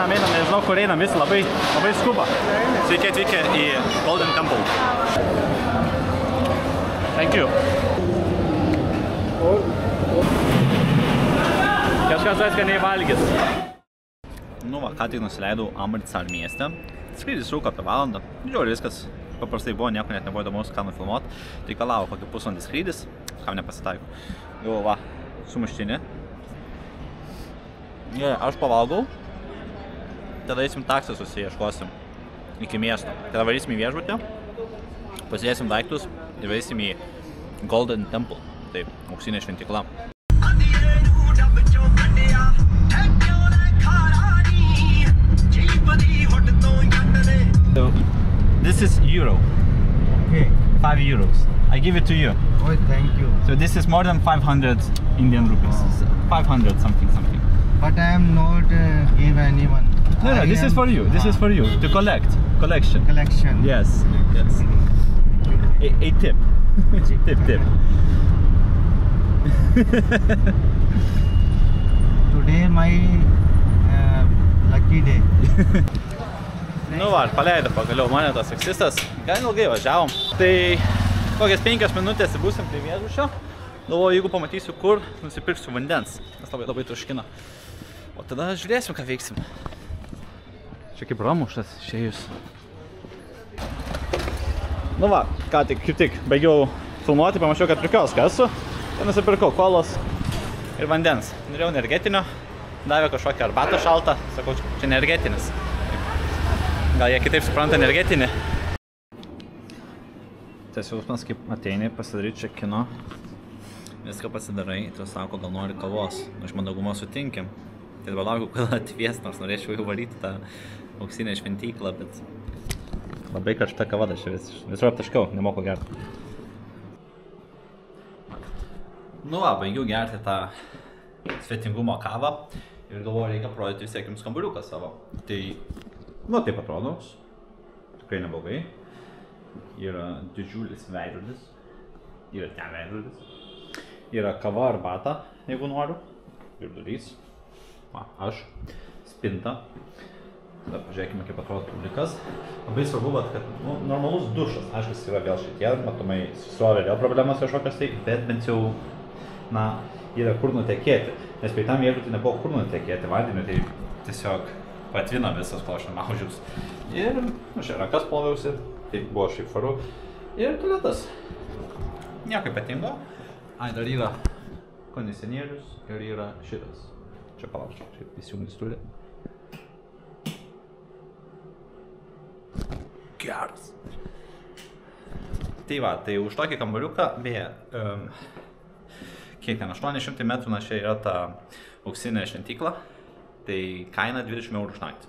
einam, nežinau, kur einam, visi labai skuba. Sveiki atvykę į Golden Temple. Thank you. Kažkas skaniai valgys. Nu va, ką tik nusileidau Amritsar mieste. Skrydis truko apie valandą. Žiūrėjau, viskas paprastai buvo, nieko net nebuvo įdomaus, ką nufilmuot. Tai kalavo kokį pusvalandį skrydis, kam nepasitaiko. Jau va, sumuštinė. Aš pavalgau. Tada eisim taksą susiieškosim iki miesto. Tada varysim į viešbutį, pasidėsim daiktus ir varysim į Golden Temple. Taip, auksinė šventykla. So, this is euro. Okay. 5 euros. I give it to you. Oh, thank you. So this is more than 500 Indian rupees. 500 something. But I am not give anyone. No, this is for you. This is for you to collection. Collection. Yes. A tip. Tip. Today my lucky day. Nu va, paleido pagaliau mane tas taksistas. Gan ilgai važiavom. Tai kokias 5 minutės būsim prie viešbučio. Galvoju, jeigu pamatysiu kur, nusipirksiu vandens. Nes labai troškina. O tada žiūrėsim, ką veiksim. Čia kaip ramuštas išėjus. Nu va, ką tik baigiau filmuoti, pamačiau, kad prikioską esu. Tai nusipirkau kolos ir vandens. Norėjau energetinio, davė kažkokią arbatą šaltą. Sakau, čia energetinis. Gal jie kitaip supranta energetinį. Tas jausmas, kaip ateini pasidaryti check-ino. Viską pasidarai, tu sako, gal nori kavos. Aš mandagumo sutinkim. Tai dabar laukiu, kad atvies, nors norėčiau jau varyti tą auksinę šventyklą, bet labai karšta kava aš visur aptaškiau, nemoku gerti. Nu va, baigiau gerti tą svetingumo kavą ir galvoju, reikia parodyti vis tiek jums kambariuką savo. Tai, nu taip atrodo, tikrai neblogai. Yra didžiulis veidrodis, yra ten veidrodis. Yra kava arbata, jeigu noriu, virdulys. Va, aš, spinta. Tada pažiūrėkime, kaip atrodo publikas. Labai svarbu, kad normalus dušas, aišku, jis yra vėl šitie, matomai susrovė vėl problemas kažkokios tai, bet bent jau, na, yra kur nutekėti. Nes prie tam viešbutį nebuvo kur nutekėti vandeniu, tai tiesiog patvino visas, kol aš nemaužiaus. Ir, nu, čia rankas ploviausi, tai buvo šiaip faru. Ir tualetas. Nieko ypatingo. Ai, dar yra kondicionierius ir yra šitas. Čia palaukčiau, šiaip įsijungis turi. Geras. Tai va, tai už tokį kambariuką, beje, kiek ten 800 metrų, na, čia yra ta auksinė šventykla, tai kaina 20 eurų už naktį.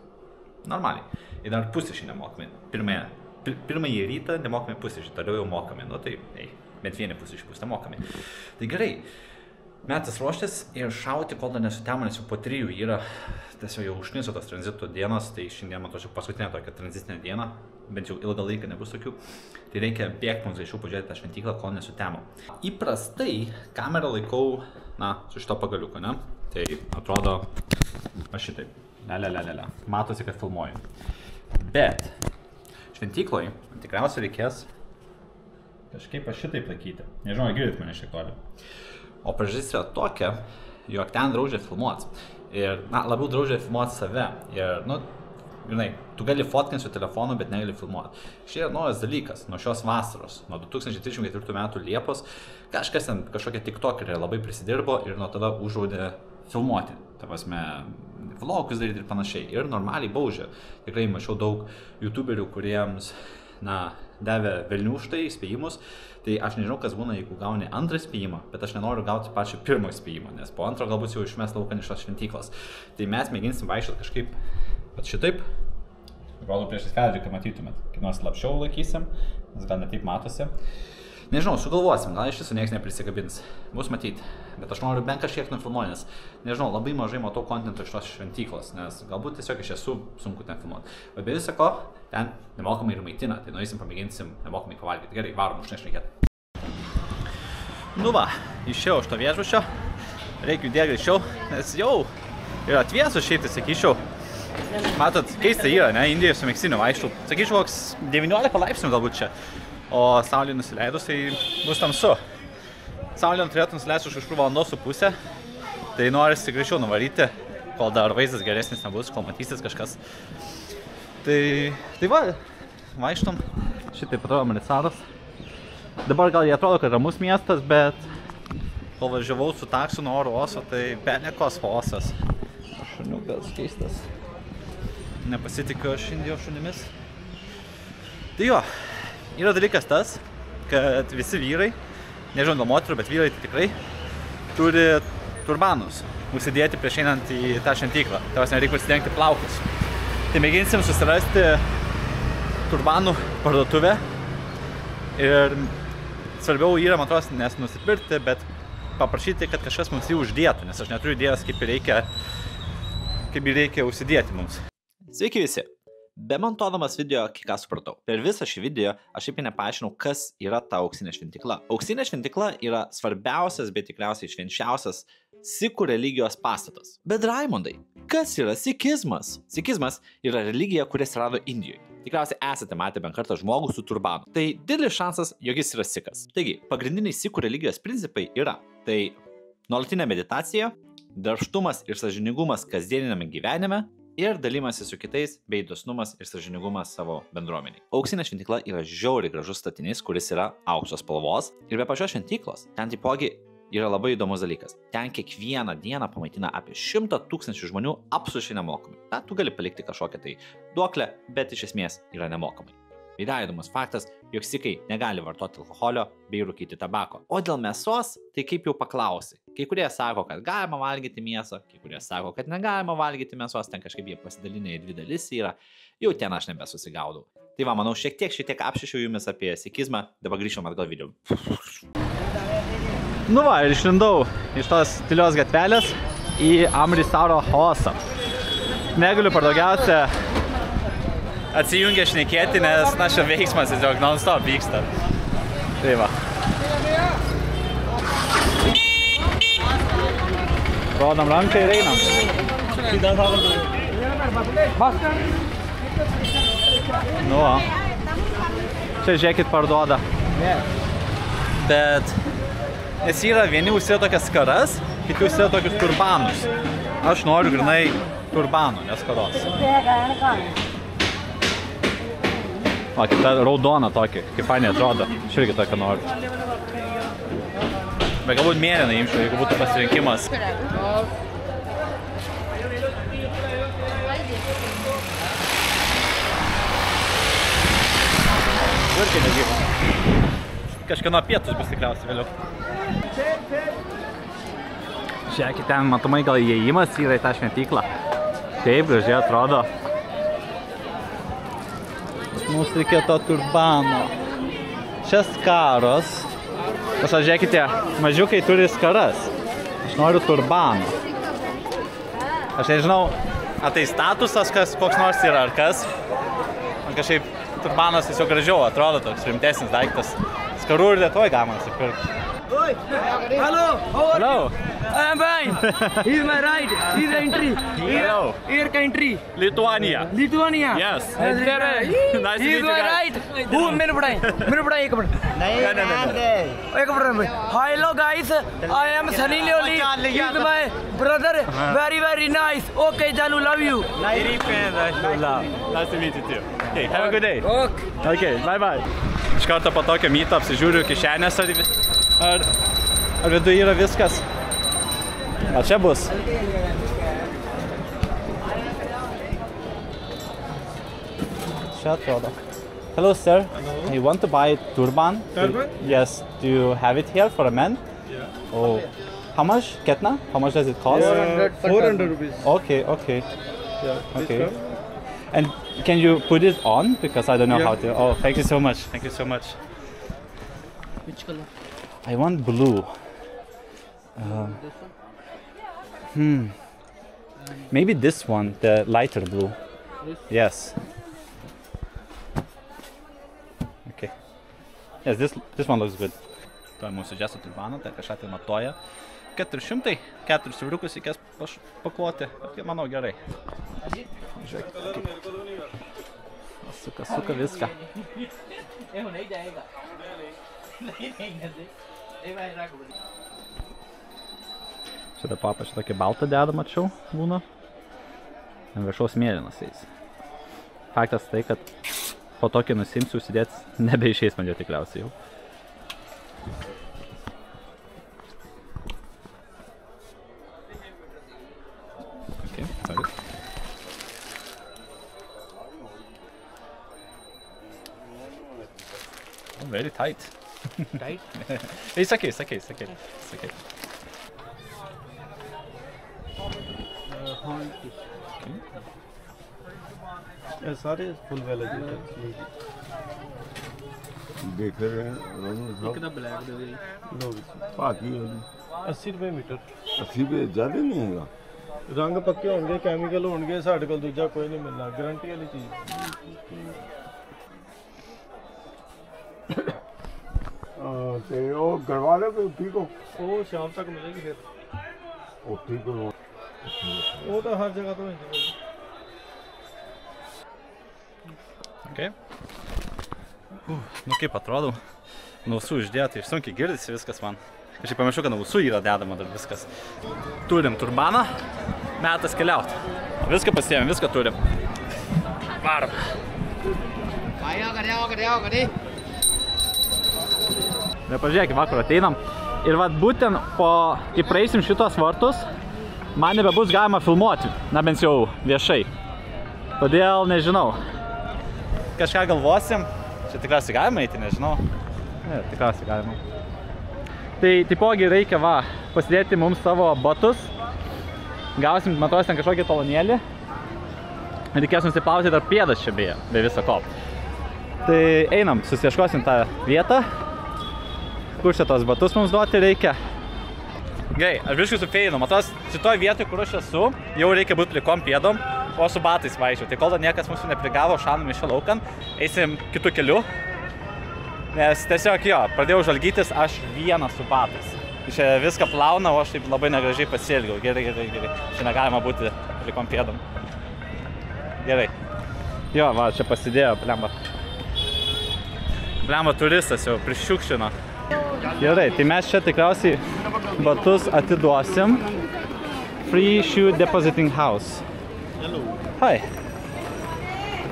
Normaliai. Ir dar pusryčiai nemokami. Pirmąjį rytą nemokami pusryčiai, toliau jau mokami. Nu tai, bent vieni pusryčiai bus nemokami. Tai gerai. Metas ruoštis ir šauti, kol dar nesutemo, nes jau po 3 yra tiesiog jau užkniso tos tranzito dienos, tai šiandien matau paskutinę tokią tranzitinę dieną, bent jau ilgą laiką nebus tokių, tai reikia bėgti mums greičiau pažiūrėti tą šventyklą, kol nesutemo. Įprastai kamerą laikau, na, su šito pagaliuko, ne? Tai atrodo, aš šitaip, matosi, kad filmuoju. Bet šventykloj tikriausiai reikės kažkaip aš šitaip laikyti, nežinau, girdit mane šiek toli. O priežastis yra tokia, jog ten draudžia filmuoti. Ir, na, labiau draudžia filmuoti save. Ir, nu, žinai, tu gali fotkinti su telefonu, bet negali filmuoti. Štai yra naujas dalykas, nuo šios vasaros, nuo 2034 metų Liepos, kažkas ten, kažkokie tiktokerė labai prisidirbo ir nuo tada uždraudė filmuoti. Ta prasme, vlogus daryti ir panašiai. Ir normaliai baudžia. Tikrai mačiau daug youtuberių, kuriems, na, davė velnių už tai, įspėjimus. Tai aš nežinau, kas būna, jeigu gauni antrą įspėjimą, bet aš nenoriu gauti pačią pirmą įspėjimą, nes po antro galbūt jau išmes laukan iš tos šventyklos. Tai mes mėginsim vaikščioti kažkaip, bet šitaip, rodo priešais kadrį, kad matytumėt, kaip nors slapčiau laikysim, nes gal netaip matosi. Nežinau, sugalvosim, gal iš viso niekas neprisikabins, bus matyti, bet aš noriu bent kažkiek nufilmuoti, nes, nežinau, labai mažai matau kontento iš tos šventyklos, nes galbūt tiesiog iš esu sunku ten filmuoti. O be viso ko, ten nemokamai ir maitina, tai nueisim, pamėginsim nemokamai pavalgyti. Gerai, varom, už nešnekėti. Nu va, išėjau iš to viešbučio, reikia judėti greičiau, nes jau yra atvėsu šiaip, tai sakyčiau, Matot, keista yra, ne, Indijoje su Meksiniu vaikštų. Sakyčiau, koks 19 laipsnių galbūt čia. O saulė nusileidus, tai bus tamsu. Saulė turėtų nusileisti už kažkur valandos su pusę. Tai norisi greičiau nuvaryti, kol dar vaizdas geresnis nebus, kol matysis kažkas. Tai va, vaikštom. Šitaip atrodo Amritsar'as. Dabar gal jie atrodo, kad ramus miestas, bet kol važiavau su taksu nuo oro uosto, tai pelekos chaosas. Šuniukas keistas. Nepasitikiu aš Indijos šunimis. Tai jo, yra dalykas tas, kad visi vyrai, nežinau dėl moterų, bet vyrai tai tikrai turi turbanus užsidėti prieš einant į tą šventyklą. Tavas nereikia pasidengti plaukus. Tai mėginsim susirasti turbanų parduotuvę ir svarbiau yra, man atrodo, nes nusipirkti, bet paprašyti, kad kažkas mums jį uždėtų, nes aš neturiu idėjos, kaip jį reikia užsidėti mums. Sveiki visi! Bemontuodamas video, ką supratau. Per visą šį video aš šiaip nepaaiškinau, kas yra ta auksinė šventykla. Auksinė šventykla yra svarbiausias, bet tikriausiai švenčiausias sikų religijos pastatas. Bet Raimondai, kas yra sikizmas? Sikizmas yra religija, kuri atsirado Indijoje. Tikriausiai esate matę bent kartą žmogų su turbanu. Tai didelis šansas, jog jis yra sikas. Taigi, pagrindiniai sikų religijos principai yra tai nuolatinė meditacija, darbštumas ir sąžiningumas kasdieniniame gyvenime ir dalymasis su kitais bei dosnumas ir sąžiningumas savo bendruomeniai. Auksinė šventykla yra žiauriai gražus statinys, kuris yra aukso spalvos ir be pačios šventyklos ten taipogi yra labai įdomus dalykas. Ten kiekvieną dieną pamaitina apie 100 000 žmonių absoliučiai nemokamai. Na, tu gali palikti kažkokią tai duoklę, bet iš esmės yra nemokamai. Ir dar įdomus faktas, jog sikai negali vartoti alkoholio bei rūkyti tabako. O dėl mėsos, tai kaip jau paklausi. Kai kurie sako, kad galima valgyti mėsą, kai kurie sako, kad negalima valgyti mėsos, ten kažkaip jie pasidalinę į 2 dalis yra, jau ten aš nebesusigaudau. Tai va, manau, šiek tiek apšišiau jumis apie sikizmą, dabar grįžom atgal video. Nu va, ir išlindau iš tos tylios gatvelės į Amritsaro chaosą. Negaliu per daugiausia atsijungia šnekėti, nes našio veiksmas tiesiog non-stop vyksta. Tai va. Rodam ranką ir einam. Nu va. Čia žiūrėkit parduoda. Bet nes yra vieni užsideda tokias skaras, kiti užsideda tokius turbanus. Aš noriu grinai turbanų, nes skaros. O, kita raudona tokį, kaip faniai atrodo. Aš irgi tokią noriu. Bet galbūt mėlyną imčiau, jeigu būtų pasirinkimas. Virkiai negyva. Kažkieno pietus bus tikriausiai vėliau. Žiūrėkit, ten matomai gal įėjimas yra į tą šventyklą. Taip gražiai atrodo. Mums reikia to turbano. Čia skaros. Žiūrėkite, mažiukai turi skaras. Aš noriu turbano. Aš nežinau, ar tai statusas koks nors yra ar kas. Man kažkaip turbanas tiesiog gražiau atrodo, toks rimtesnis daiktas. Skarų ir Lietuvoj galima nusipirkti. Hello, how are you? I am fine. He's my right. He's entry. Hello. Here country. Lithuania. Lithuania. Yes. Nice to meet you guys. Who? मेरे पढ़ाई एक मिनट. एक minute. Hello guys. I am Sunny Leoli. He's my brother. Very nice. Okay, Janu, love you. Nice to meet you too. Okay, have a good day. Okay, bye. Iš karto po tokio myto apsižiūriu kišenės, ar viduje yra viskas. A čia bus. Čia atrodo. Hello, sir. Hello. You want to buy turban? Turban? Yes. Do you have it here for a man? Yeah. Oh. How much? Ketna? How much does it cost? 400 rupees. Okay. Yeah. Okay. And can you put it on? Because I don't know how to. Oh, thank you so much. Which color? I want blue. Maybe this one, the lighter blue. This? Yes. Okay. Yes, this one looks good. Tai mūsų džeso turbano, tai kažką tai matuoja. 400, 4 euriukus reikės pakloti. Tai manau gerai. Žiūrėk. suka viską. Šitą papą šitokį baltą dedą mačiau būna. Ant viršaus mėlynas eis. Faktas tai, kad po tokį nusimsiu užsidėti nebeišeis man jo tikriausiai jau. Okay, sorry. Oh, very tight. Tight? It's okay. ये सारे फुल वाले देख रहे हैं ब्लैक दे दे बाकी 80 रुपए मीटर 80 पे ज्यादा नहीं है रंग पक्के होंगे केमिकल होंगे साढ़े को दूजा कोई नहीं मिलना गारंटी वाली चीज ते वो करवा ले कोई ठीक हो वो शाम तक मिलेगी फिर वो ठीक हो वो तो हर जगह तो है Okay. Nu kaip atrodo, nausų uždėti, sunkiai girdisi viskas man. Aš pamiršau, kad nausų yra dedama dar viskas. Turim turbaną, metas keliauti. Viską pasiėmėm, viską turim. Varom. Nepažiūrėkime, vakar ateinam. Ir vat būtent kai praeisim šitos vartus, man nebebus galima filmuoti, na bent jau viešai. Todėl nežinau. Kažką galvosim, čia tikriausiai galima eiti, nežinau. Ne, tikriausiai galima. Tai taipogi reikia pasidėti mums savo batus. Gausim, matuosim ten kažkokį talonėlį. Reikės nusiplauti dar pėdas čia beje, be viso ko. Tai einam, susieškosim tą vietą. Kur čia tos batus mums duoti reikia. Gerai, aš biškai sufeinu, matos, šitoj vietoj, kur aš esu, jau reikia būti plikom pėdom. O su batais vaikščiau. Tai kol dar niekas mūsų neprigavo, šanom iš laukan, eisim kitų kelių. Nes tiesiog pradėjau žvalgytis aš vienas su batais. Čia viską plauna, o aš taip labai negražiai pasielgiau. Gerai. Čia negalima būti plikom pėdom. Gerai. Jo, va, čia pasidėjo, blemba turistas jau prišiukšino. Gerai, tai mes čia tikriausiai batus atiduosim. Free Shoe Depositing House. Hi.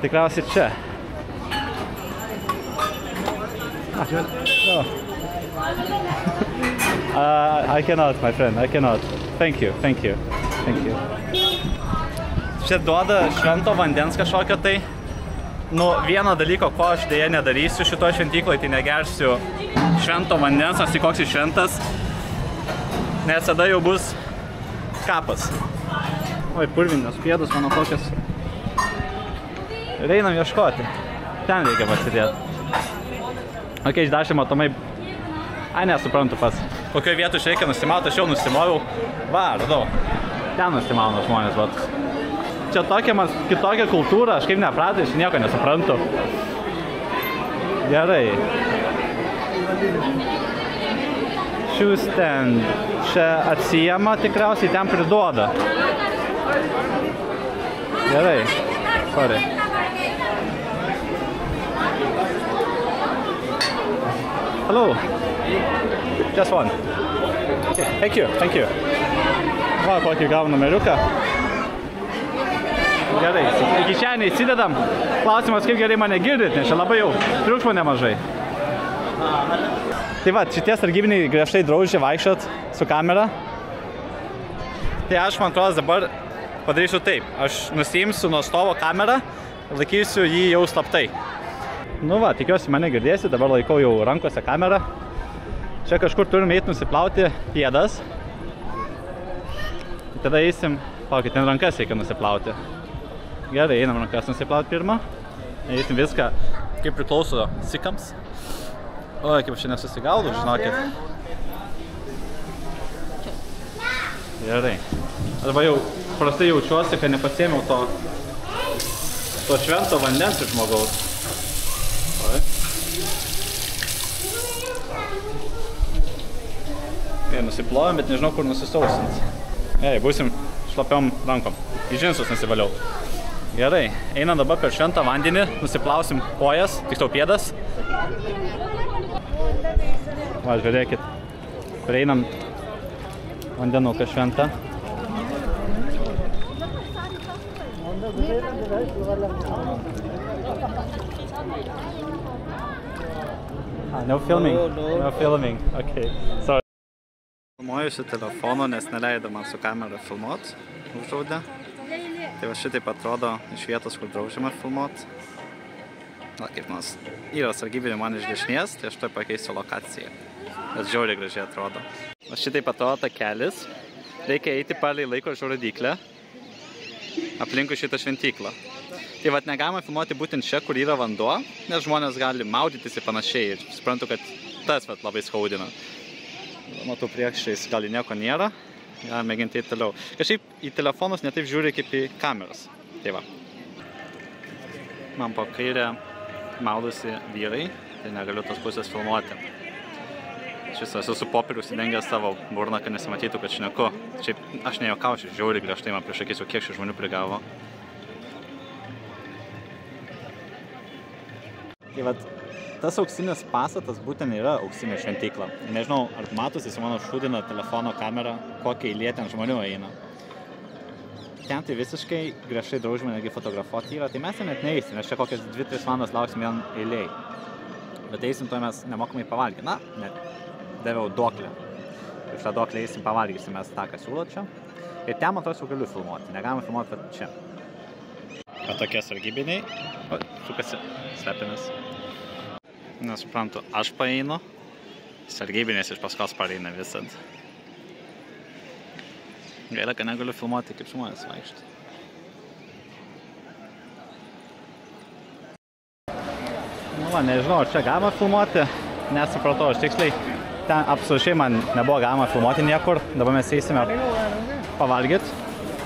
Tikriausiai čia. I cannot, my friend, I cannot. Thank you. Čia duoda švento vandens kažkokio tai. Vieno dalyko, ko aš dėja nedarysiu šitoj šventykloj, tai negersiu švento vandens, nors tai koks jis šventas. Nes tada jau bus kapas. Oi, purvinės pėdus, mano kokias. Ir einam ieškoti. Ten reikia pasidėti. Ok, išdašė matomai. Ai, nesuprantu pats. Kokioje vietoje reikia nusimauti, aš jau nusimoviau. Va, radau. Ten nusimauna žmonės, vat. Čia kitokia kultūra, aš kaip nepratai, aš nieko nesuprantu. Gerai. Shoe stand. Čia atsijama tikriausiai, ten priduoda. Gerai. Sorry. Hello. Just one. Okay. Thank you. Va, kokį gavom numeriuką. Gerai. Iki čia neįsidedam. Klausimas, kaip gerai mane girdit, nes čia labai jau triukšmo nemažai. Tai va, šitie sargybiniai griežtai draudžia vaikščiot su kamera. Tai aš, man atrodo, dabar padarysiu taip. Aš nusiimsiu nuo stovo kamerą ir laikysiu jį jau slaptai. Nu va, tikiuosi mane girdėsi, dabar laikau jau rankose kamerą. Čia kažkur turim eiti nusiplauti pėdas. Tada eisim, palaukit, ten rankas reikia nusiplauti. Gerai, einam rankas nusiplauti pirmą. Eisim viską, kaip priklauso sikams. Oi, kaip aš čia nesusigaudau, žinokit. Gerai. Arba jau prastai jaučiuosi, kad nepasiėmiau to švento vandens iš žmogaus. Nusiplojom, bet nežinau, kur nusisausint. Būsim šlapiom rankom. Į džinsus nusivaliau. Gerai, einam dabar per šventą vandenį, nusiplausim kojas, tiksliau pėdas. Va, žiūrėkit, kur einam vandenuką šventą. No filming? No filming, okay. Sorry. Filmuojusi telefono, nes neleido man su kamera filmuot, uždraudė. Tai va šitaip atrodo iš vietos, kur draudžiama filmuot. Na, kaip nors. Yra sargybinių man iš dešinės, tai aš to pakeisiu lokaciją. Bet žiauriai gražiai atrodo. Va šitaip atrodo takelis. Reikia eiti palei laikrodžio rodyklę aplinkui šitą šventyklą. Tai vat negalima filmuoti būtent čia, kur yra vanduo, nes žmonės gali maudytis ir panašiai. Ir suprantu, kad tas vat labai skaudina. Matau priekščiais, gal nieko nėra. Galime mėginti eiti toliau. Kažkaip į telefonus netaip žiūri kaip į kameras. Tai va. Man po kairę maudosi vyrai, tai negaliu tos pusės filmuoti. Šis esu su popieriu užsidengęs savo burną, kad nesimatytų, kad šneku. Šiaip aš nejuokaučiau, žiauriai griežtai man prieš akis, kiek šių žmonių prigavo. Tai vat, tas auksinis pastatas būtent yra auksinė šventykla. Nežinau, ar matosi su mano šūdino telefono kamera, kokia eilė ten žmonių eina. Ten tai visiškai griežtai draudžiama netgi fotografuoti yra, tai mes ten net neeisim, nes čia kokias 2-3 valandas lauksim vien eilėj. Bet eisim, to mes nemokamai pavalgyti. Na, net daviau duoklę. Iš tą duoklę eisim pavalgysim mes tą, ką siūlo čia. Ir ten, man atrodo, galiu filmuoti. Negalima filmuoti čia. O tokie sargybiniai. O, sukasi slepinas. Nesuprantu, aš paeinu. Sargybinės iš paskos pareina visad. Gaila, kad negaliu filmuoti, kaip žmonės vaikštų. Nu va, nežinau, ar čia galima filmuoti. Nesupratau, aš tiksliai. Ten absoliučiai man nebuvo galima filmuoti niekur. Dabar mes eisime pavalgyti.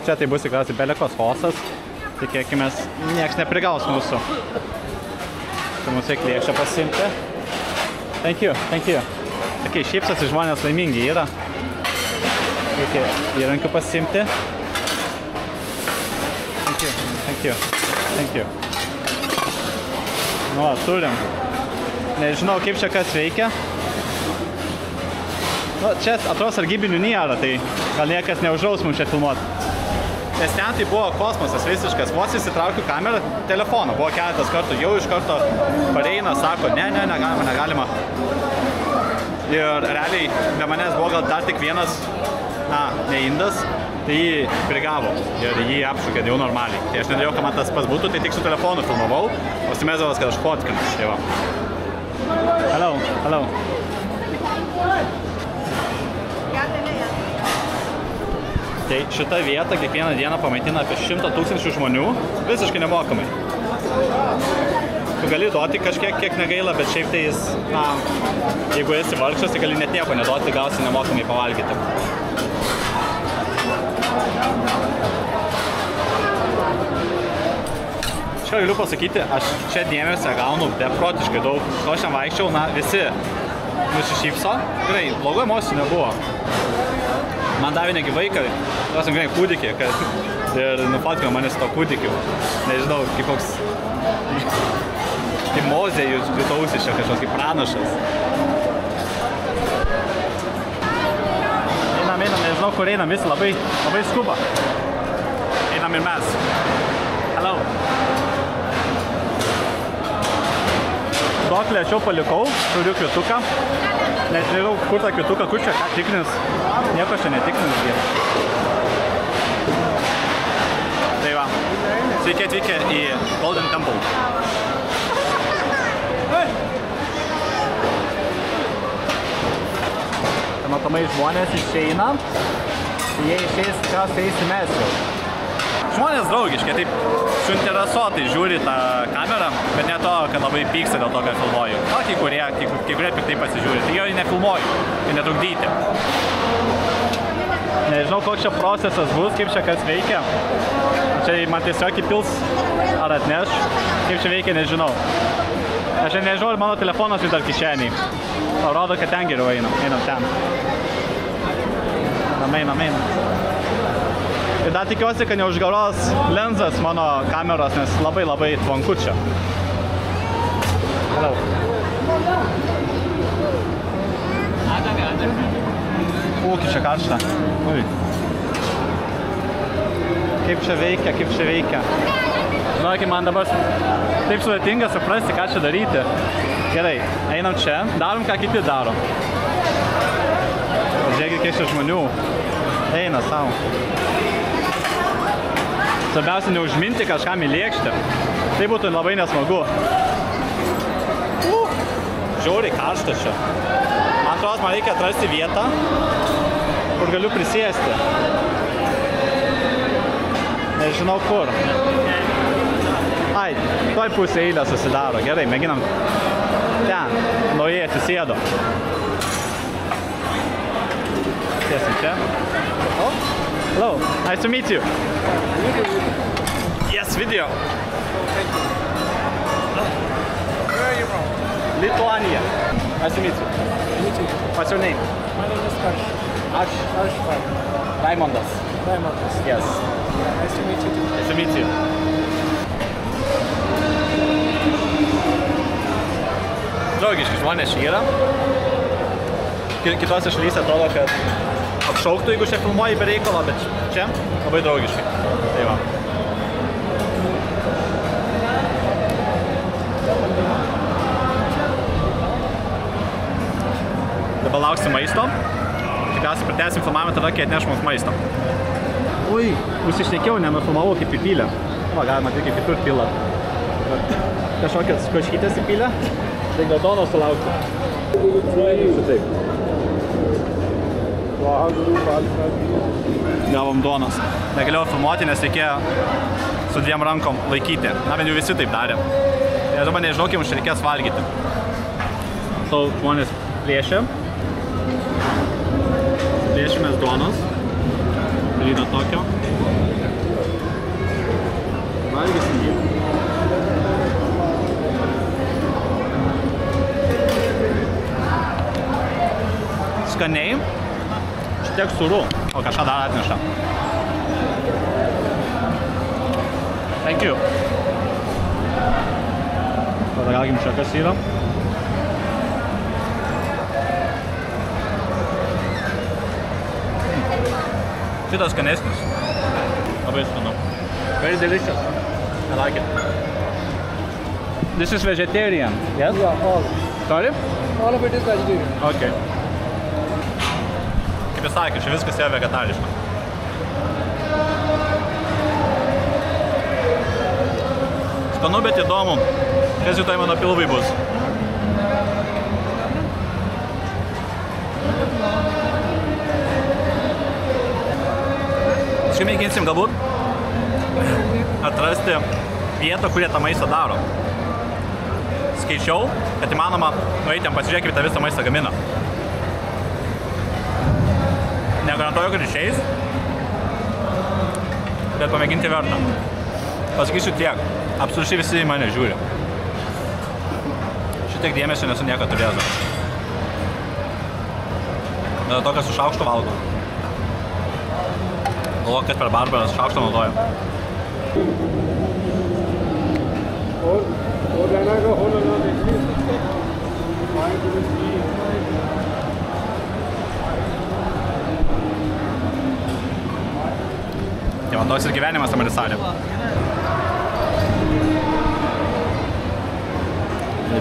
Čia tai bus tikriausiai belikos chaosas. Tikėkimės, nieks neprigaus mūsų. Tai mums reikia lėkščią pasiimti. Thank you, thank you. Okay, šypsosi žmonės laimingi yra. Reikia įrankių pasiimti. Thank you, thank you, thank you. Nu, turim. Nežinau, kaip čia kas veikia. Nu, čia atrodo sargybinių nėra, tai gal niekas neužraus mums čia filmuoti. Nes ten tai buvo kosmosas visiškas. Vos įsitraukiu kamerą, telefoną. Buvo keletas kartų, jau iš karto pareina, sako, ne, negalima. Ir realiai be manęs buvo gal dar tik vienas, ne indas, tai jį prigavo ir jį apšūkė jau normaliai. Tai aš nedėjau, kad man tas pas būtų, tai tik su telefonu filmavau, o simezavas, kad aš fotkinu. Tai va. Hello, hello. Tai šita vieta kiekvieną dieną pamaitina apie 100 000 žmonių, visiškai nemokamai. Tu gali duoti kažkiek, kiek negaila, bet šiaip tai jis, jeigu esi vargšas, tai gali net nieko neduoti, gausi nemokamai pavalgyti. Čia galiu pasakyti, aš čia dėmesio gaunu beprotiškai daug. Ko aš ten vaikščiau, visi nusišypso. Gerai, blogų emocijų nebuvo. Man davė negi vaiką, esam gerai kūdikį, ir nufotkino mane su to kūdikiu. Nežinau, kaip koks... Kaip Mozė jutausi čia, kažkoks kaip pranašas. Einam, nežinau, kur einam, visi labai skuba. Einam ir mes. Hello. Duoklę aš jau palikau, turiu kvituką. Nežinau, kur tą kvituką, kur čia ką tikrins. Nieko čia netikrins. Tai va. Sveiki atvykę į Golden Temple. Tai matomai žmonės išeina. Jie išeis, kas eisi mes jau. Žmonės draugiškai, taip suinteresuotai žiūri tą kamerą, bet ne to, kad labai pyksta dėl to, kad filmuoju. Gal kai kurie piktai pasižiūri, tai jo nefilmuoju, tai netrukdyti. Nežinau, koks čia procesas bus, kaip čia kas veikia. Čia man tiesiog įpils ar atneš, kaip čia veikia, nežinau. Aš nežinau, ar mano telefonas vis dar kišeniai. Rodo, kad ten geriau einam ten. Einam. Ir dar tikiuosi, kad neužgaros lenzas mano kameros, nes labai tvanku čia. Ūkį čia karšta. Ui. Kaip čia veikia. Žinokit, man dabar taip sudėtinga suprasti, ką čia daryti. Gerai, einam čia, darom, ką kiti daro. Žiūrėkit, kiek čia žmonių. Eina savo. Svarbiausia, neužminti kažkam į lėkštę. Tai būtų labai nesmagu. Žiauriai karšta čia. Man atrodo, man reikia atrasti vietą, kur galiu prisėsti. Nežinau kur. Ai, toj pusė eilė susidaro. Gerai, mėginam. Ten, naujai atsisėdo. Sėsim čia. Oh, hello, nice to meet you. Yes, video. Where are you from? Lithuania. Nice to meet you. Me too. What's your name? My name is Karsh. Karsh Park. Raimondas. Raimondas. Yes. Nice to meet you too. Nice to meet you. Draugiški žmonės čia yra. Kitose šalyse atrodo, kad apšauktų, jeigu čia filmuoji be reikalo, bet čia labai draugiškai. Tai va. Dabar lauksim maisto. Tikriausiai pratęsim filmavimą tada, kai atneš mums maisto. Ui, užsišnekėjau, nenufilmavau kaip įpylę. Va, galima tik kaip kitur pila. Kažkokias koškytės įpylę. Tai dėl to nusulaukti. Šitaip. Gavom duonos. Negalėjau filmuoti, nes reikėjo su 2 rankom laikyti. Na, bent jau visi taip darė. Tai dabar nežinau, kaip mums reikės valgyti. Sau žmonės plėšia. Plėšimės duonos. Lyda tokio. Valgysim jį. Skaniai, šitiek sūru, o kažką dar atneša. Thank you. Paragaukim čia, kas yra. Šitas skanesnis. Labai skanu. Very delicious. I like it. This is vegetarian, yes? Yeah, all. Sorry? All of it is vegetarian. Okay. Kaip jis sakė, čia viskas yra vegetariška. Skanu, bet įdomu, kas rytoj mano pilvai bus. Čia mėginsim galbūt atrasti vietą, kurie tą maistą daro. Skaičiau, kad įmanoma nueiti ir pasižiūrėti, kaip tą visą maistą gamina. Negarantuoju, kad išeis, bet pamėginti verta. Pasakysiu tiek, absoliučiai visi į mane žiūri. Šitiek dėmesio nesu niekad turėjęs. Dėl to, kad su šaukštu valgo. Galvoju, kad per barbaras šaukštą naudoja. Tai man toks ir gyvenimas Amrisarė.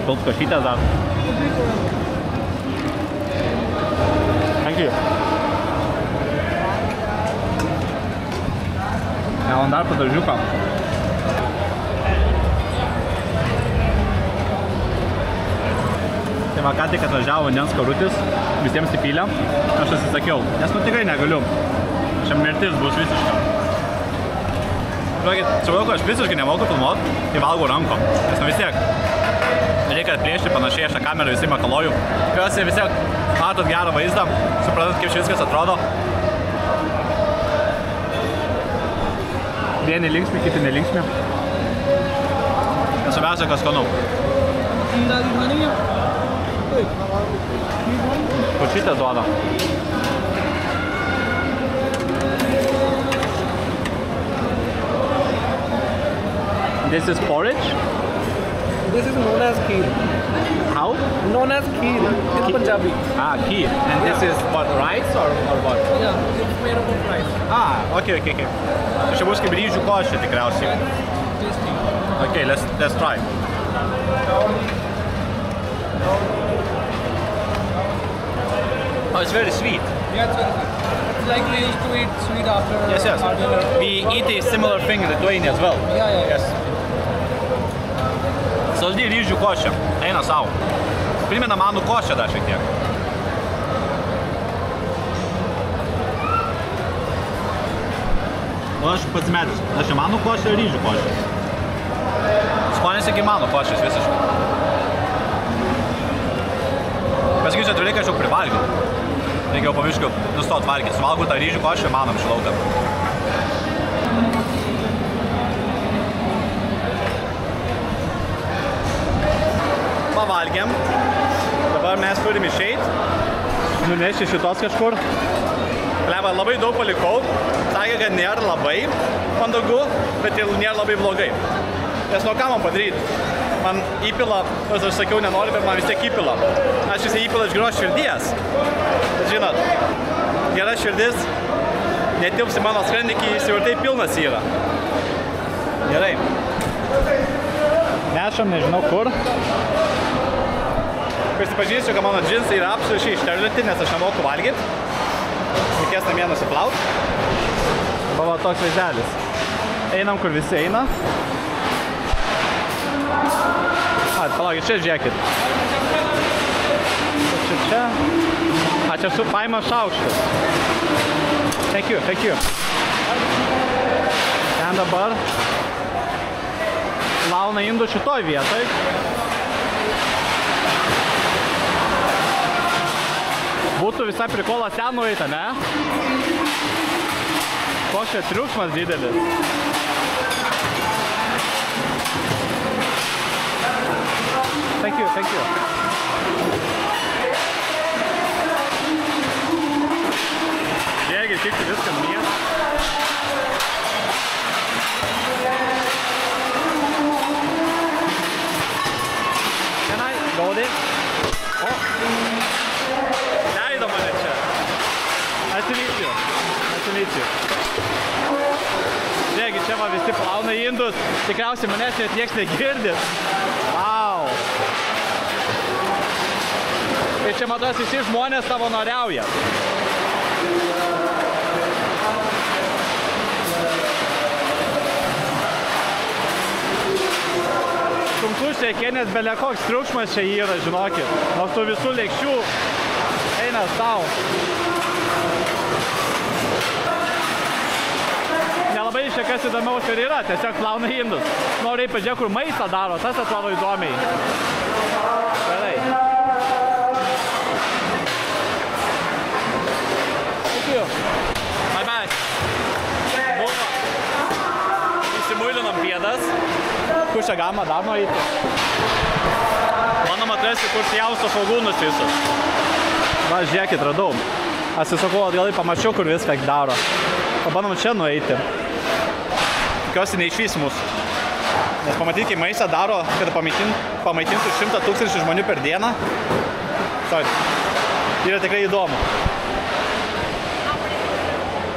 Pilt košytės dar. Thank you. Gavom dar padaržiuką. Tai va, ką tik atvažiavo vandens karutis, visiems įpylė. Aš atsisakiau, nes nu tikrai negaliu. Čia mirtis bus visiška. Žiūrėkit, čia aš visiškai nemoku filmuot, tai valgau rankom. Nes nu vis tiek reikia atplėšti panašiai šią kamerą visi makalojų. Tikiuosi vis tiek matot gerą vaizdą, supratat, kaip čia viskas atrodo. Vieni linksmi, kiti nelinksmi. Nesvarbiausia, kas skanu. Košytės duoda. This is porridge? This is known as kheer. How? Known as kheer in Punjabi. Ah, kheer. And this is what, rice or what? Yeah, it's made up of rice. Ah, okay. Tai čia bus kaip ryžių košė tikriausiai. Tasty. Okay, let's try. Oh, it's very sweet. Yeah, it's very good. It's like we used to eat sweet after Yes. our dinner. We eat a similar thing in Lithuania as well. Yeah. Yes. Saldi ryžių košė. Eina savo. Primena manų košę dar šiek tiek. O aš pats metis. Aš manų košė ir ryžių košė. Skonis iki manų košės visiškai. Pasakysiu atvirai, kad aš jau privalgiau. Reikia jau paviškiu nustot valgyti. Suvalgau tą ryžių košę, manam šilauką. Pavalgėm. Dabar mes turim išeit. Nunešti šitos kažkur. Pleba, labai daug palikau. Sakė, kad nėra labai mandagu, bet ir nėra labai blogai. Nes nuo ką man padaryti? Man įpila, nors aš sakiau nenoriu, bet man vis tiek įpila. Aš vis įpila iš geros širdies. Bet žinot, gera širdis netilps į mano skrandį, kai jis jau ir taip pilnas yra. Gerai. Nešam nežinau kur. Prisipažįsiu, kad mano džinsai yra absoliučiai išterlinti, nes aš nemoku valgyti. Reikės namie nusiplaut. Buvo toks vaizdelis. Einam, kur visi eina. Palaukit, čia žiūrėkit. Čia. Čia su paima šaukštas. Thank you. Ten dabar launa indų šitoj vietoj. Būtų visai prikola ten nueita, ne? Koks čia triukšmas didelis. Thank you. Žiūrėkit, tik viską numies. Can I go there? Oh. Leido mane čia. Nice to meet you. Žiūrėkit, čia va visi plauna indus. Tikriausiai manęs net nieks negirdi. Wow. Ir čia matos visi žmonės savanoriauja. Sunku šiek, nes belekoks triukšmas čia yra, žinokit. Nors tų visų lėkščių eina sau. Nelabai čia kas įdomiaus ir yra, tiesiog plauna indus. Noriu pažiūrėti, kur maistą daro, tas atrodo įdomiai. Gerai. Bye. Buvo. Įsimuilinom pėdas. Kur čia galima dar nueiti? Manom atrasti, kur pjausto svogūnus visus. Va, žiūrėkit, radau. Atsisakau atgal ir pamačiau, kur viską daro. Pabandom čia nueiti. Tikiuosi neišvys mūsų. Nes pamatyti, kai maistą daro, kad pamaitintų 100 000 žmonių per dieną. Yra tikrai įdomu.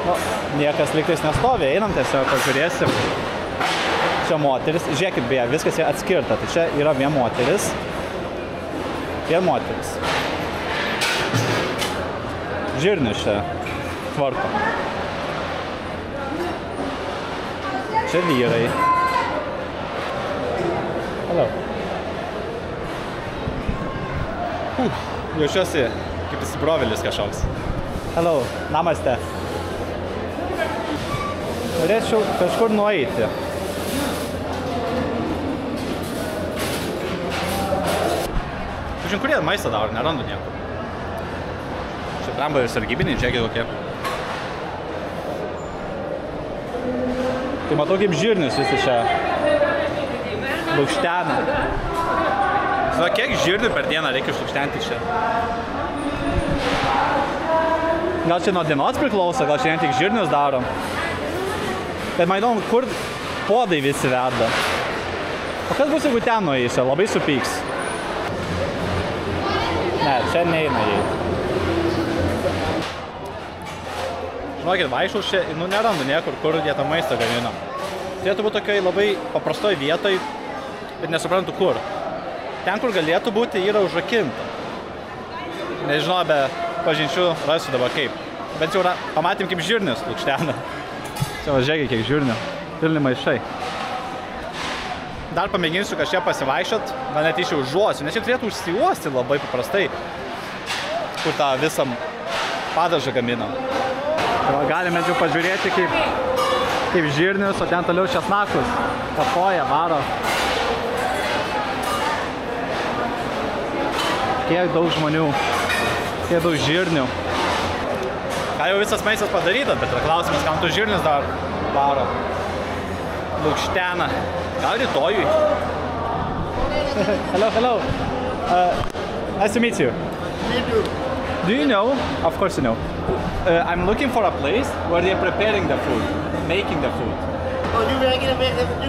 Nu, niekas lygtais nestovi, einam tiesiog, pažiūrėsim. Čia moteris, žiūrėkit, beje, viskas yra atskirta. Tai čia yra vien moteris. Žirnius čia tvarko. Čia vyrai. Hello. Jaučiuosi kaip įsibrovelis kažkoks. Hello, namaste. Norėčiau kažkur nueiti. Žin, kurie maistą daro, nerandu nieko. Čia blemba ir sargybiniai, čia kokie. Tai matau kaip žirnius visi čia lukštena. Va, kiek žirnių per dieną reikia išlukštenti čia? Gal čia nuo dienos priklauso, gal čia ne tik žirnius darom. Bet man įdomu, kur podai visi veda. O kas bus, jeigu ten nueisi? Labai supyks. Ne, čia neina įeiti. Žinokit, vaikščiau čia, nerandu niekur, kur jie tą maistą gamina. Turėtų būti tokiai labai paprastoj vietoj, bet nesuprantu kur. Ten, kur galėtų būti, yra užrakinta. Nežinau, be pažinčių rasiu dabar kaip. Bet jau pamatėm, kaip žirnis lukštena. Čia važiuoja, kiek žirnių. Pilni maišai. Dar pamėginsiu kažkiek pasivaikščiot, bet net iš jau užuosiu, nes jau turėtų užsiuosti labai paprastai, kur tą visą padažą gamina. Galime jau pažiūrėti, kaip žirnius, o ten toliau česnakus kapoja, varo. Kiek daug žmonių, kiek daug žirnių. Ką jau visas maistas padaryta, bet yra klausimas, kam tu žirnius dar varo. Lukštena. Gal rytojui. Hello, hello. Nice to meet you. Me too. Do you know? Of course you know. I'm looking for a place where they're preparing the food, making the food. Oh, you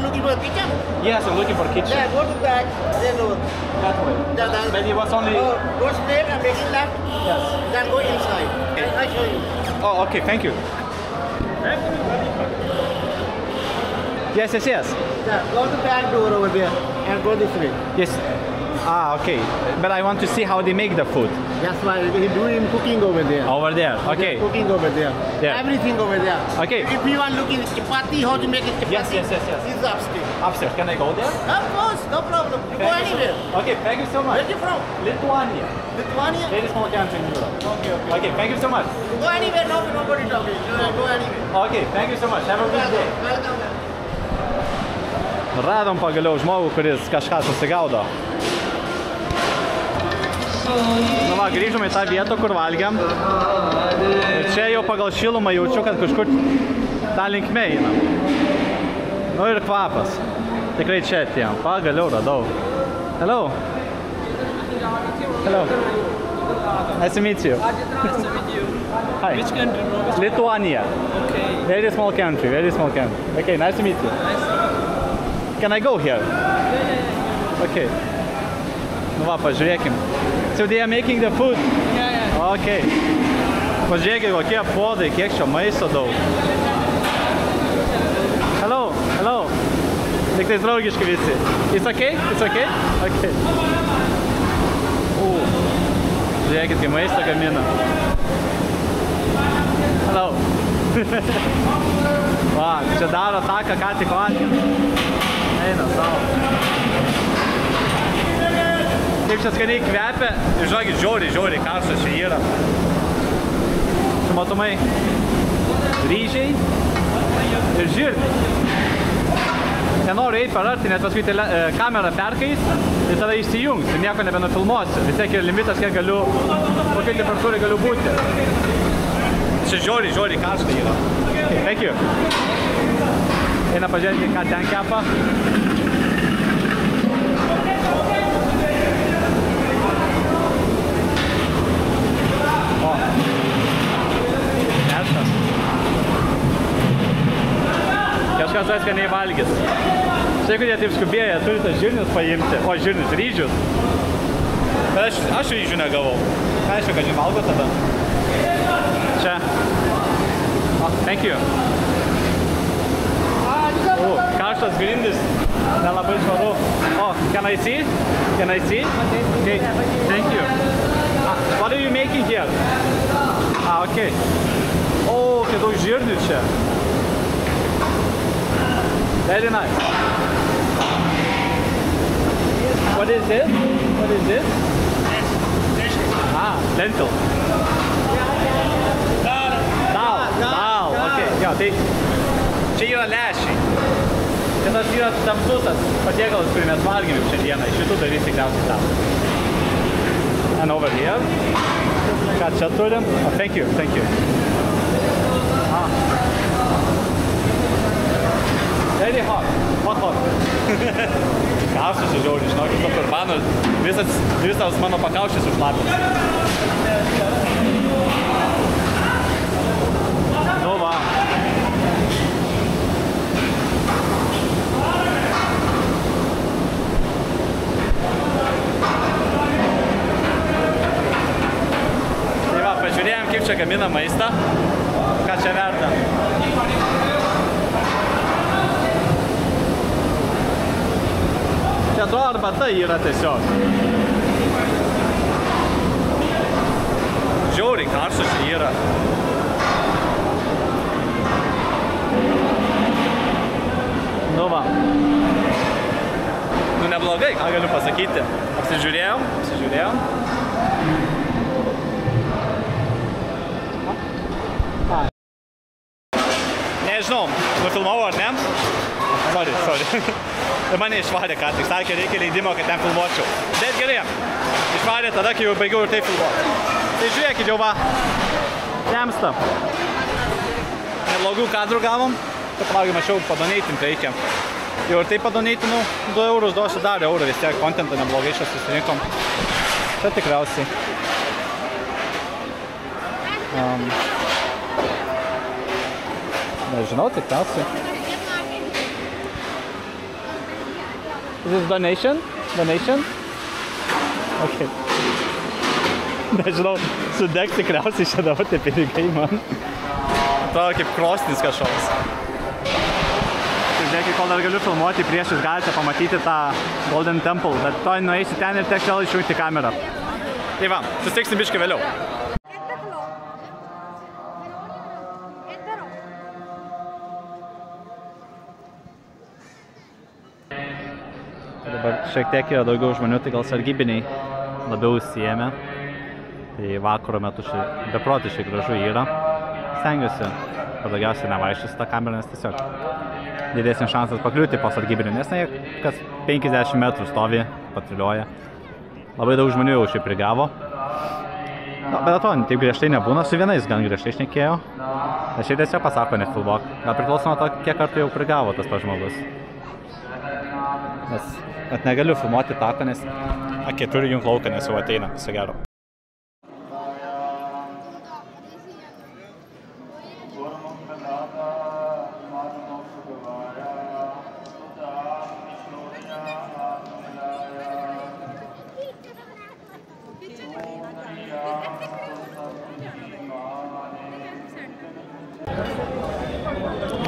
looking for a kitchen? Yes, I'm looking for a kitchen. Yeah, go to back, then road. That way. That. But it was only... Oh, go straight and make it left. Yes. Then go inside. I'll show you. Oh, okay, thank you. Yes. Yeah, go to the back door over there and go this way. Yes. Ah, okay. But I want to see how they make the food. That's why they do in cooking over there. Over there, okay. Cooking over there. Yeah. Everything over there. Okay. If you want looking at chapati, how to make it chapati? Yes. This is upstairs. Upstairs, can I go there? Of course, no problem. You go anywhere. Okay, thank you so much. Where are you from? Lithuania. Lithuania? Very small country in Europe. Okay, thank you so much. Go anywhere, nobody talking. Go anywhere. Okay, thank you so much. Have a good day. Welcome. Radom pagaliau žmogų, kuris kažką susigaudo. Nu va, grįžom į tą vietą, kur valgiam. Ir čia jau pagal šilumą jaučiu, kad kažkur tą linkme einam. Nu ir kvapas. Tikrai čia atėjom. Pagaliau radau. Hello. Hello. Nice to meet you. Nice to meet you. Hi. Which country, bro? Lithuania. Okay. Very small country, very small country. Okay, nice to meet you. Can I go here? Okay. Nu va, pažiūrėkim. So they are making the food? Yeah. Okay. Pažiūrėkit, kokie podai, kiek čia maisto daug. Hello. Tik tais draugiški visi. It's okay? Okay. Žiūrėkit, kai maistą gamina. Hello. Va, čia daro tą, ką tik valgė. Eina savo. Kaip čia skaniai kvepia, ir žinokit, žiauriai karštas čia yra. Čia matomai ryžiai ir žirniai. Nenoriu eiti per arti, nes paskui kamera perkais ir tada įsijungs ir nieko nebenufilmuosiu. Vis tiek yra limitas, kiek galiu, kokiai temperatūrai galiu būti. Čia žiauriai karšta yra. Okay, thank you. Eina pažiūrėti, ką ten kepa. O, neštas. Kažkas tas skaniai valgys. Štai, kad jie taip skubėja, turi tas žirnius paimti. O, žirnius, ryžius. Bet aš ryžių negavau. Ką aš kad valgo tada? Čia. Oh, thank you. O, karštas grindis. Nelabai švaru. Oh, can I see? Okay, thank you. What are you making here? Okay. O, kiek daug žirnių čia. Very nice. What is this? Lentil. Dal. Okay. Jo, tai čia yra lęšiai. Šitas yra tamsusas patiekalas, kurį mes valgėme šiandieną. Iš šitų darys tikriausiai tam. And over here. Ką čia turim? Oh, thank you. Very hot. Karštas čia žiauriai, žinokit, nuo kurbano visas mano pakaušis užlapęs. Nu va. gamina maistą. Ką čia verda? Čia atrodo arbata yra tiesiog. Žiauriai karštas čia yra. Nu va. Nu neblogai, ką galiu pasakyti. Apsižiūrėjom. Nežinau, nufilmavau ar ne? Sorry. Ir mane išvarė ką tik, sakė, reikia leidimo, kad ten filmuočiau. Bet gerai, išvarė tada, kai jau baigiau ir taip filmuoti. Tai žiūrėkit, jau va, temsta. Neblogų kadrų gavom. Taip laukiu, mačiau, padonėtinti reikia. Jau ir taip padonėtinau, 2 eurus duosiu dar eurų, vis tiek kontentą neblogai čia susirinkom. Čia tikriausiai. Nežinau, tikriausiai. Is this donation? Donation? Okay. Nežinau, sudegs tikriausiai čia dabar tie pinigai man. Atrodo kaip krosnis kažkoks. Žiūrėkit, kol dar galiu filmuoti priešus, galite pamatyti tą Golden Temple, bet to nueisiu ten ir teks vėl išjungti kamerą. Tai va, susitiksim biškį vėliau. Dabar šiek tiek yra daugiau žmonių, tai gal sargybiniai labiau užsiėmė. Tai vakaro metu beprotiškai gražu yra. Stengiuosi, kad daugiausiai nevaikščiusi tą kamerą, nes tiesiog didesnis šansas pakliūti po sargybinių, nes ne, kas 50 metrų stovi, patruliuoja. Labai daug žmonių jau šiaip prigavo. Na, bet atrodo, taip griežtai nebūna, su vienais gan griežtai šnekėjo. Aš šiaip tiesiog pasako nefilmuok. Gal priklauso nuo to, kiek kartų jau prigavo tas pats žmogus. Nes net negaliu filmuoti taką, nes akė turi junk lauką, nes jau ateina, viso gero.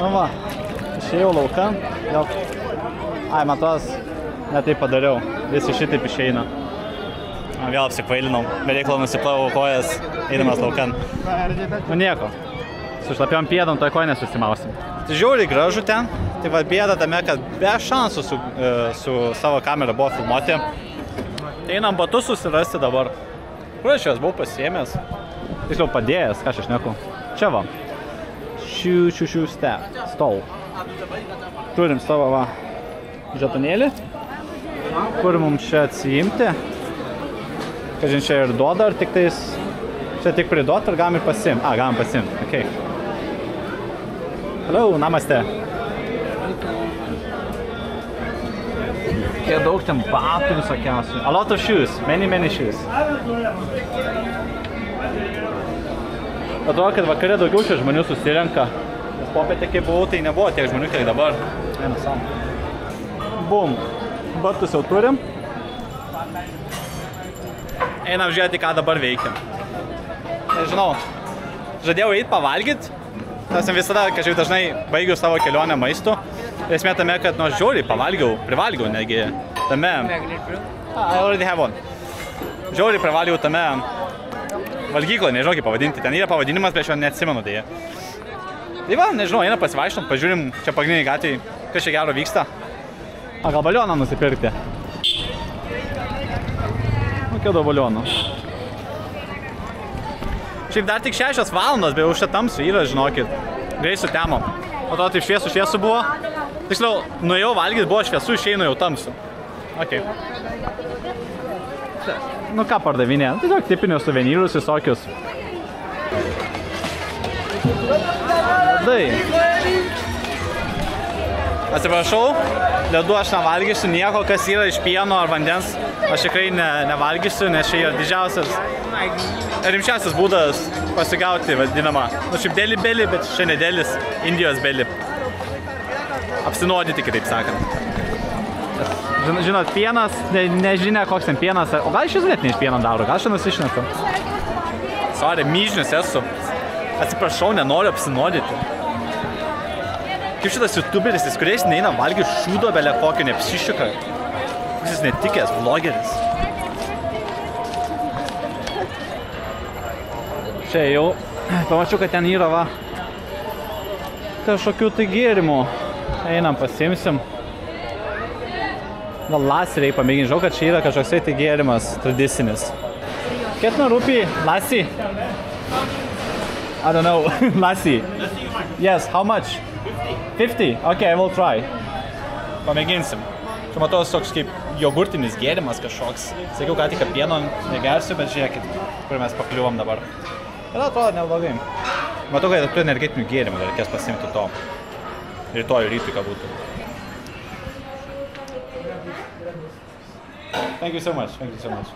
Nu va, išėjau lauką, man tos netai padariau, visi šitaip išeina. Vėl apsikvailinau, bereiklau nusiplavau kojas, eidamas laukan. Nu nieko, su šlapiom pėdom toj koją nesusimausim. Tai žiauriai gražu ten, tai va bėda tame, kad be šansų su savo kamera buvo filmuoti. Tai einam batus susirasti dabar. Kur aš juos buvau pasiėmęs? Tiksliau padėjęs, ką aš šneku. Čia va. Shoe stall. Turim savo va žetonėlį, kur mums čia atsiimti. Kažin čia ir duoda, ar tik tais čia tik priduot, ar galim ir pasiimti? Galim pasiimti, okei. Hello, namaste. Kiek daug ten batų visokiausių. A lot of shoes, many shoes. Atrodo, kad vakare daugiau čia žmonių susirenka. Nes popietę, kai buvau, tai nebuvo tiek žmonių, kiek dabar. Eina sam. Bum. Batus jau turim. Einam žiūrėti, ką dabar veikiam. Nežinau. Žadėjau eiti pavalgyti. Aš visada, kažkaip dažnai baigiu savo kelionę maistu. Esmė tame, kad nors žiauriai privalgiau negi tame. I already have one. Žiauriai privalgiau tame valgyklą, nežinau kaip pavadinti. Ten yra pavadinimas, bet aš jo neatsimenu dėja. Tai va, nežinau, eina pasivaikštom, pažiūrim čia pagrindiniai gatvėj, kas čia gero vyksta. Gal balioną nusipirkti? Kokia daug balionų? Šiaip dar tik 6 valandos, bet jau šitą tamsų yra, žinokit. Greit su temom. O to taip šviesu buvo. Tiksliau, nuėjau valgyti, buvo šviesu, išeinu jau tamsu. Ok. Nu ką pardavinė? Tiesiog tipinius suvenyrus visokius. Ledai. Atsiprašau, ledų aš nevalgysiu, nieko, kas yra iš pieno ar vandens. Aš tikrai nevalgysiu, nes čia yra didžiausias, rimčiausias būdas pasigauti, vadinama. Nu šiaip deli beli, bet čia ne delis, Indijos beli. Apsinuodyti, kitaip sakant. Žinot, pienas, nežinia koks ten pienas, o gal iš jūsų net ne iš pieno daro, gal aš nusišneku. Sorry, myžnius esu. Atsiprašau, nenoriu apsinuodyti. Kaip šitas youtuberis, jis kuriais neina valgyti šūdo belė kokio nepsišiuką. Jis netikęs, vlogeris. Čia jau pamačiau, kad ten yra va kažkokių tai gėrimų. Einam, pasiimsim. Gal laseriai pamėginčiau, kad čia yra kažkoksai tai gėrimas tradicinis. Kietna rūpi lassi? I don't know. Lassi. Yes, how much? 50? Okay, I will try. Pamėginsim. Čia matau toks kaip jogurtinis gėrimas kažkoks. Sakiau, ką tik pieno negersiu, bet žiūrėkit, kur mes pakliuvom dabar. Ir atrodo neblogai. Matau, kad tu energetinių gėrimų reikės pasimti to. Rytoj rytui, ką būtų. Thank you so much, thank you so much.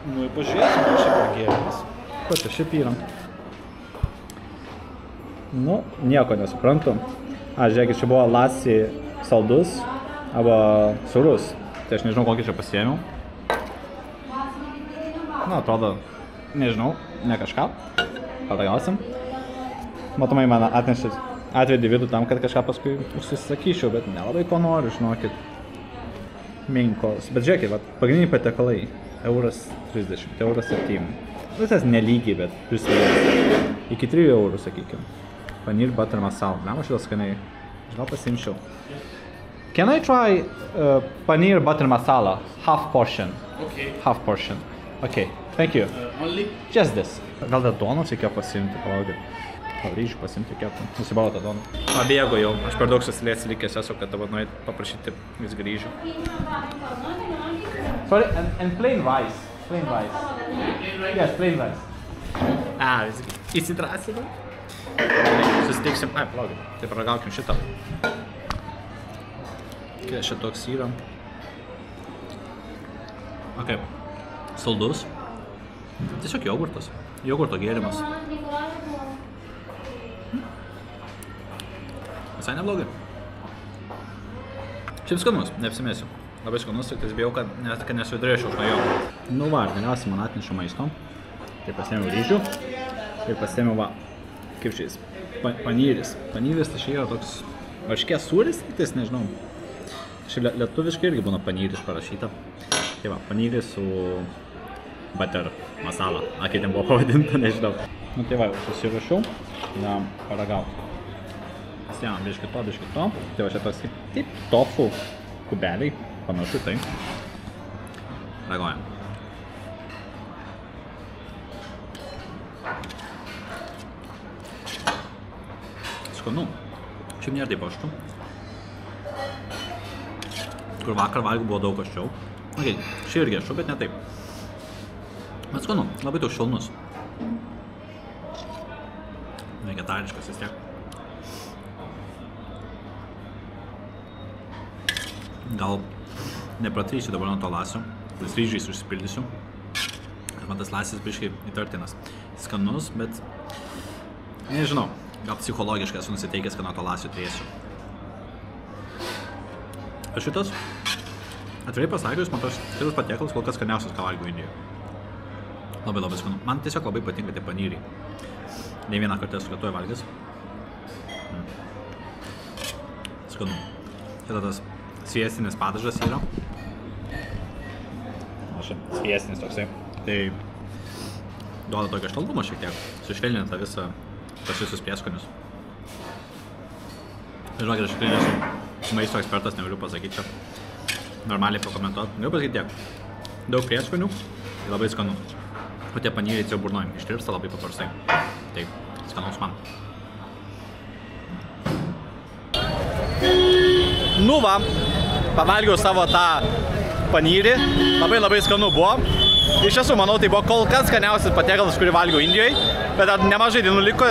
Nu, pažiūrėsim, kur šiaip yra gėrimas. Ko čia šiaip yra? Nu, nieko nesuprantu. Žiūrėkit, čia buvo lassi saldus arba surus. Tai aš nežinau, kokį čia pasiėmiau. Na, atrodo, nežinau, ne kažką. Patagausim. Matomai man atvedė vidų tam, kad kažką paskui užsisakyčiau, bet nelabai ko noriu, žinokit. Menkos. Bet žiūrėkit, pagrindiniai patiekalai. €30, €7. Visas nelygiai, bet plus vienas. Iki 3 eurų, sakykim. Paneer butter masala. Na, šitas skaniai. Žinau, pasimčiau. Can I try paneer butter masala? Half portion. Okay. Half portion. Okay, thank you. Only? Just this. Gal dar donos reikėjo pasimti, palaukit. Ryžių pasimti reikėtų. Nusibalo tą doną. Pabėgo jau. Aš per daug susilės likęs esu, kad dabar nuėjai paprašyti vis grįžių. Sorry, and plain rice. Plain rice. Yes, plain rice. Visgi. Įsidrasinu. Susiteiksim. Palaukit. Tai paragaukim šitą. Kai šitoks yra. Ok. Saldus. Tiesiog jogurtas. Jogurto gėrimas. Visai neblogai. Šiaip skanus, neapsimėsiu. Labai skanus, tik bijau, kad nesuvidrėšiau nuo jo. Nu va, galiausiai man atnešiau maisto. Tai pasėmiau ryžių. Ir pasėmiau va, kaip šiais, panyris. Panyris tai čia yra toks varškės sūris, tai nežinau. Šiaip lietuviškai irgi būna panyris parašyta. Tai va, panyris su butter masala. Kaip ten buvo pavadinta, nežinau. Nu tai va, susirašiau. Na, paragauti. Pasiemam biškį to. Tai va čia toks taip tofu kubeliai. Panašu tai. Ragojam. Skanu. Šiaip nėra taip aštru. Kur vakar valgiau buvo daug aštriau. Ok, šį irgi aštru, bet ne taip. Bet skanu, labai toks švelnus. Vegetariškas vis tiek. Gal nepratrysiu dabar nuo to lasio, vis ryžiais užsipildysiu. Man tas lasis biškai įtartinas. Skanus, bet nežinau, gal psichologiškai esu nusiteikęs, kad nuo to lasio turėsiu. O šitas, atvirai pasakius, man tas šitas patiekalas kol kas skaniausias, ką valgiau Indijoje. Labai labai skanu. Man tiesiog labai patinka tie panyriai. Ne vieną kartą esu Lietuvoje valgęs. Skanu. Šitą tas sviestinis padažas yra. O čia sviestinis toksai. Tai duoda tokio šaltumo šiek tiek. Sušvelnina tą visą, tas visus prieskonius. Žinokit, aš tikrai nesu maisto ekspertas, negaliu pasakyti čia. Normaliai pakomentuoti. Galiu pasakyti tiek. Daug prieskonių ir labai skanu. O tie panyriai jau burnojim. Ištirpsta labai paprastai. Taip, skanaus man. Nu va, pavalgiau savo tą panyrį, labai skanu buvo. Iš tiesų, manau, tai buvo kol kas skaniausias patiekalas, kurį valgiau Indijoje, bet dar nemažai dienų liko,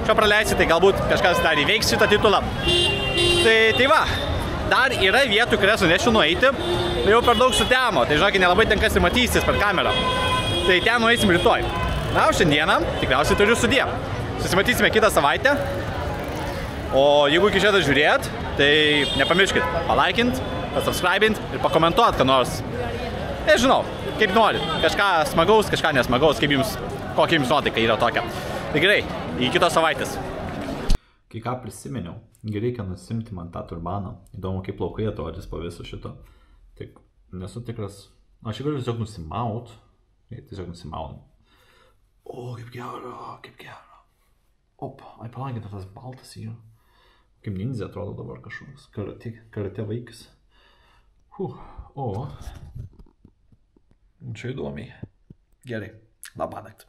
čia praleisti, tai galbūt kažkas dar įveiks šitą titulą. Tai va, dar yra vietų, kurias norėčiau nueiti, bet jau per daug sutemo, tai žinokit, nelabai tenkasi matysis per kamerą. Tai ten nueisim rytoj. Na, o šiandieną tikriausiai turiu sudie. Susimatysime kitą savaitę. O jeigu iki šiandien žiūrėjot, tai nepamirškit palaikint, pasubscribint ir pakomentuot, ką nors. Nežinau, kaip norit. Kažką smagaus, kažką nesmagaus, kaip jums, kokia jums nuotaika yra tokia. Tai gerai, iki kitos savaitės. Kai ką prisiminiau, reikia nusimti man tą turbaną. Įdomu, kaip plaukai atrodys po viso šito. Tik nesu tikras. Aš galiu tiesiog nusimaut. Tiesiog nusimaunu. O, kaip gero, kaip gero. Op, palankite, tas baltas yra. Kaip nindzė atrodo dabar kažkoks. Karate vaikas. O. Čia įdomiai. Gerai, labą naktį.